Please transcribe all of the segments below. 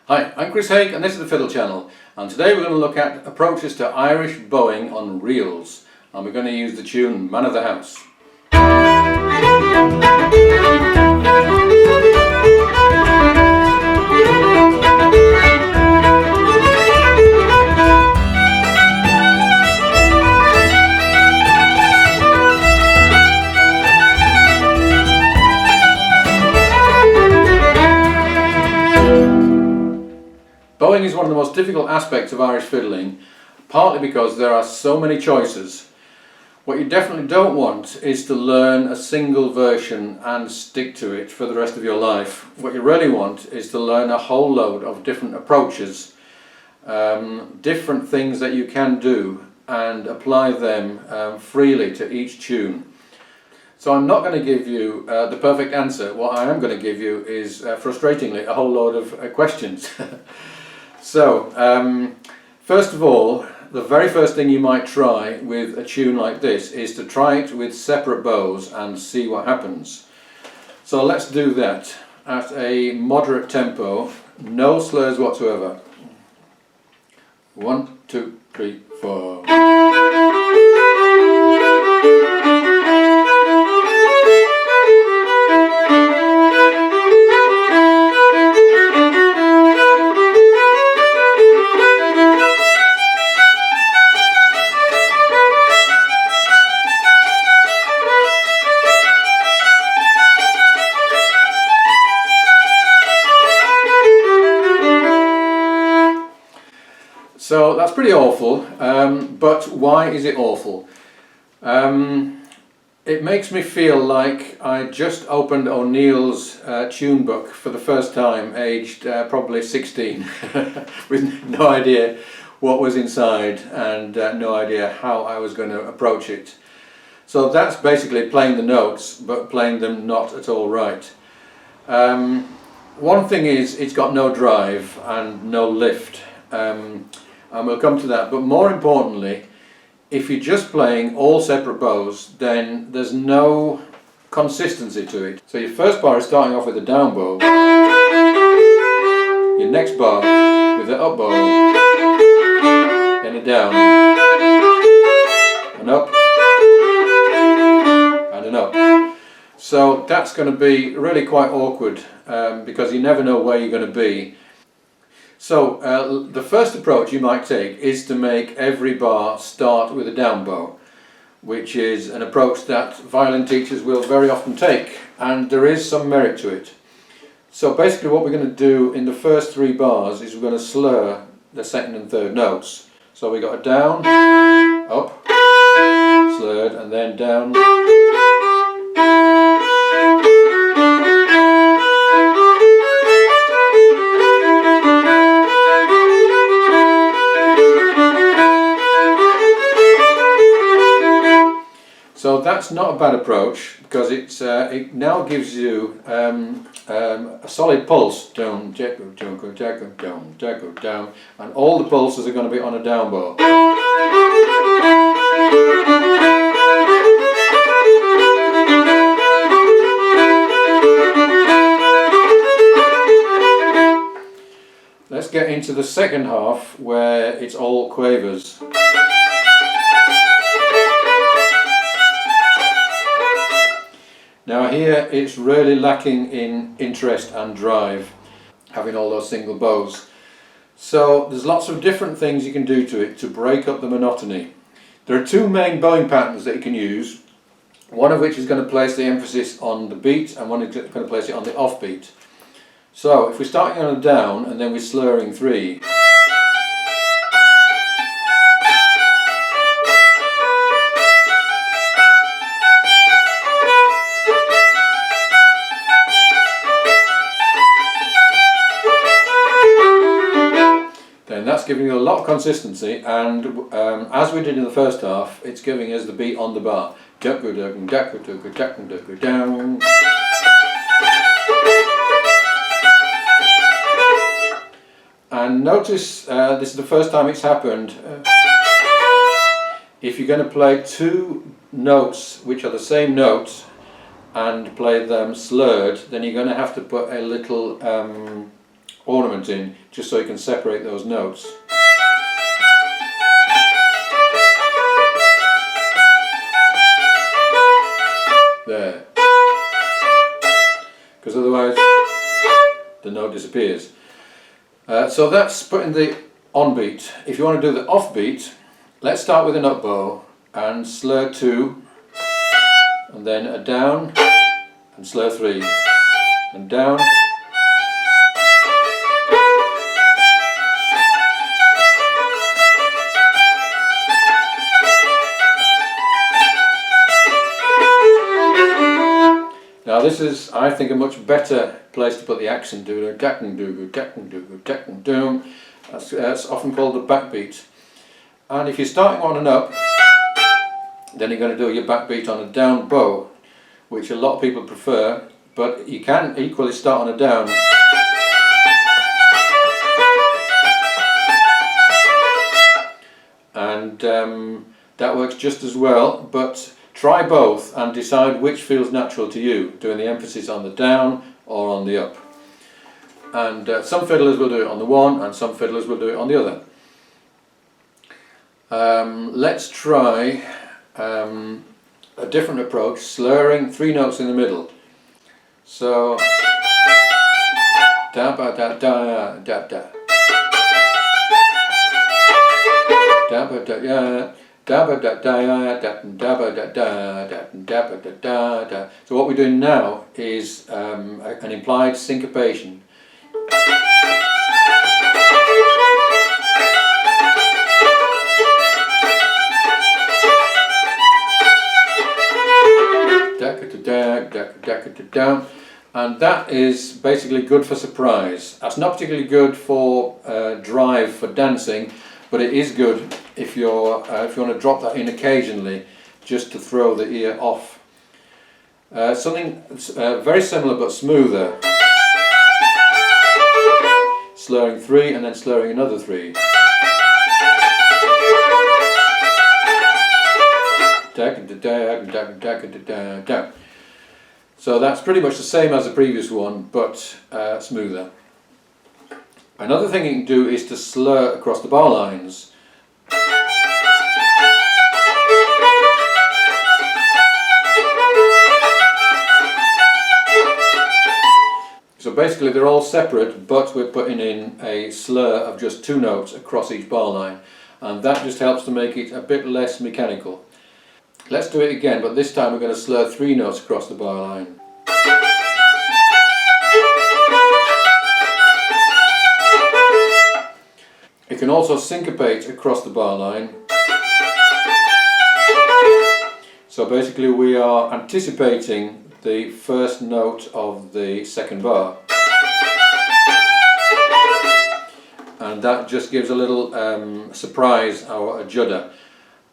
Hi, I'm Chris Haigh and this is the Fiddle channel, and today we're going to look at approaches to Irish bowing on reels, and we're going to use the tune Man of the House. Bowing is one of the most difficult aspects of Irish fiddling, partly because there are so many choices. What you definitely don't want is to learn a single version and stick to it for the rest of your life. What you really want is to learn a whole load of different approaches, different things that you can do, and apply them freely to each tune. So I'm not going to give you the perfect answer. What I am going to give you is, frustratingly, a whole load of questions. So, first of all, the very first thing you might try with a tune like this is to try it with separate bows and see what happens. So let's do that at a moderate tempo, no slurs whatsoever. 1, 2, 3, 4. So that's pretty awful, but why is it awful? It makes me feel like I just opened O'Neill's tune book for the first time, aged probably 16, with no idea what was inside and no idea how I was going to approach it. So that's basically playing the notes, but playing them not at all right. One thing is, it's got no drive and no lift. And we'll come to that, but more importantly, if you're just playing all separate bows, then there's no consistency to it. So your first bar is starting off with a down bow, your next bar with the up bow, then a down, an up, and an up. So that's going to be really quite awkward because you never know where you're going to be. So the first approach you might take is to make every bar start with a down bow, which is an approach that violin teachers will very often take, and there is some merit to it. So basically what we're going to do in the first 3 bars is we're going to slur the second and third notes. So we got a down, up, slurred, and then down. So that's not a bad approach because it now gives you a solid pulse. Down, jack, down, go, jack, down, jack, go, down, and all the pulses are going to be on a down bow. Let's get into the second half where it's all quavers. Now here it's really lacking in interest and drive, having all those single bows. So there's lots of different things you can do to it to break up the monotony. There are 2 main bowing patterns that you can use, one of which is going to place the emphasis on the beat and one is going to place it on the offbeat. So if we're starting on a down and then we're slurring 3, then that's giving you a lot of consistency, and as we did in the first half, it's giving us the beat on the bar. Down. And notice this is the first time it's happened. If you're going to play 2 notes which are the same notes and play them slurred, then you're going to have to put a little ornament in, just so you can separate those notes. There. Because otherwise the note disappears. So that's putting the on beat. If you want to do the off beat, let's start with an up bow and slur 2, and then a down and slur 3, and down. Now this is, I think, a much better place to put the accent. That's often called the backbeat. And if you're starting on an up, then you're going to do your backbeat on a down bow, which a lot of people prefer, but you can equally start on a down. And that works just as well, but try both and decide which feels natural to you, doing the emphasis on the down or on the up. And some fiddlers will do it on the one and some fiddlers will do it on the other. Let's try a different approach, slurring 3 notes in the middle. So da ba da da da da da ba da ya da ba da da da da ba da da da da ba da da da. So what we're doing now is an implied syncopation. And that is basically good for surprise. That's not particularly good for drive for dancing, but it is good if you want to drop that in occasionally, just to throw the ear off. Something very similar but smoother. Slurring 3 and then slurring another 3. So that's pretty much the same as the previous one, but smoother. Another thing you can do is to slur across the bar lines. So basically they're all separate, but we're putting in a slur of just 2 notes across each bar line, and that just helps to make it a bit less mechanical. Let's do it again, but this time we're going to slur 3 notes across the bar line. You can also syncopate across the bar line. So basically we are anticipating the first note of the second bar. And that just gives a little surprise or a judder.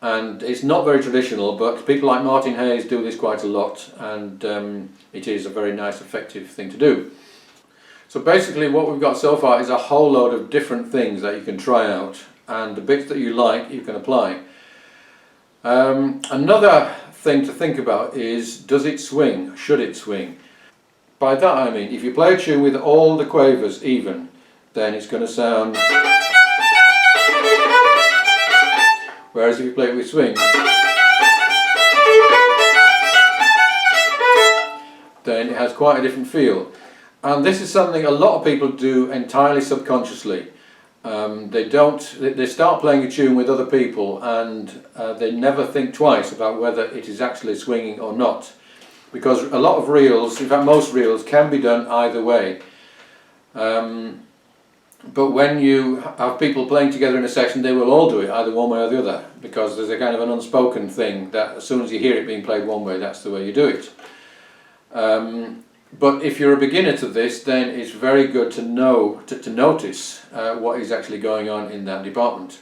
And it's not very traditional, but people like Martin Hayes do this quite a lot, and it is a very nice, effective thing to do. So basically what we've got so far is a whole load of different things that you can try out, and the bits that you like you can apply. Another thing to think about is, does it swing? Should it swing? By that I mean, if you play a tune with all the quavers even, then it's going to sound... Whereas if you play it with swing, then it has quite a different feel. And this is something a lot of people do entirely subconsciously. They start playing a tune with other people, and they never think twice about whether it is actually swinging or not. Because a lot of reels, in fact most reels, can be done either way. But when you have people playing together in a session, they will all do it either one way or the other, because there's a kind of an unspoken thing that as soon as you hear it being played one way, that's the way you do it. But if you're a beginner to this, then it's very good to know, to notice what is actually going on in that department.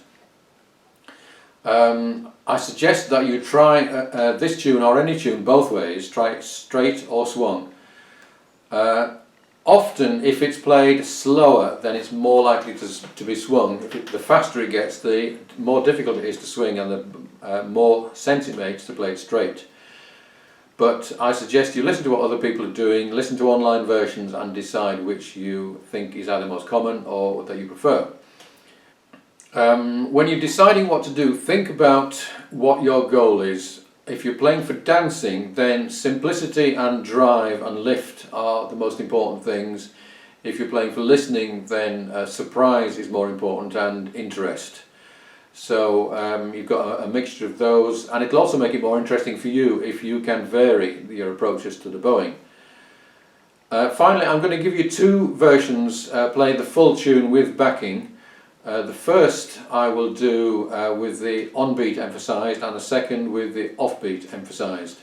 I suggest that you try this tune or any tune both ways, try it straight or swung. Often, if it's played slower, then it's more likely to be swung. The faster it gets, the more difficult it is to swing, and the more sense it makes to play it straight. But I suggest you listen to what other people are doing, listen to online versions and decide which you think is either most common or that you prefer. When you're deciding what to do, think about what your goal is. If you're playing for dancing, then simplicity and drive and lift are the most important things. If you're playing for listening, then surprise is more important and interest. So you've got a mixture of those, and it'll also make it more interesting for you if you can vary your approaches to the bowing. Finally, I'm going to give you two versions, play the full tune with backing. The first I will do with the on-beat emphasised, and the second with the off-beat emphasised.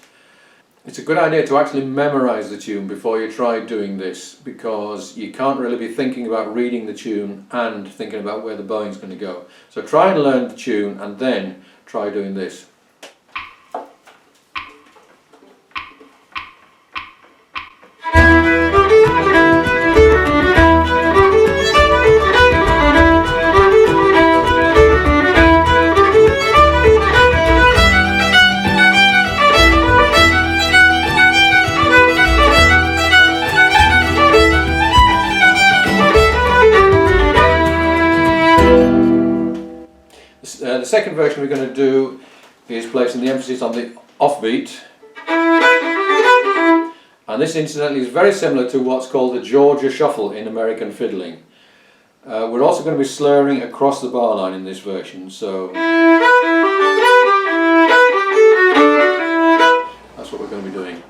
It's a good idea to actually memorise the tune before you try doing this, because you can't really be thinking about reading the tune and thinking about where the bowing's going to go. So try and learn the tune and then try doing this. The second version we're going to do is placing the emphasis on the offbeat, and this incidentally is very similar to what's called the Georgia shuffle in American fiddling. We're also going to be slurring across the bar line in this version, so that's what we're going to be doing.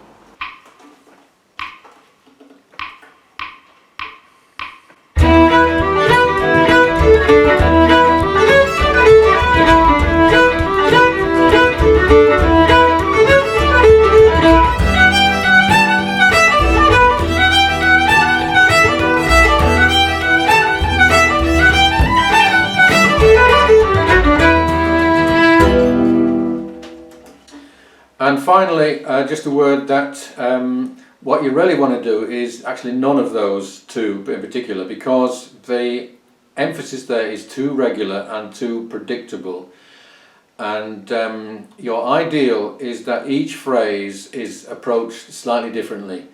And finally, just a word that what you really want to do is actually none of those two in particular, because the emphasis there is too regular and too predictable, and your ideal is that each phrase is approached slightly differently.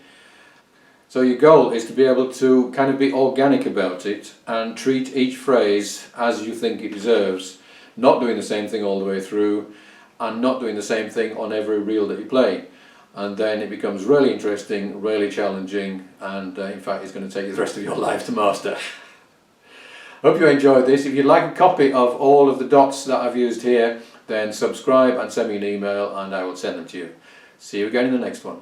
So your goal is to be able to kind of be organic about it and treat each phrase as you think it deserves, not doing the same thing all the way through, and not doing the same thing on every reel that you play. And then it becomes really interesting, really challenging, and in fact it's going to take you the rest of your life to master. Hope you enjoyed this. If you'd like a copy of all of the dots that I've used here, then subscribe and send me an email and I will send them to you. See you again in the next one.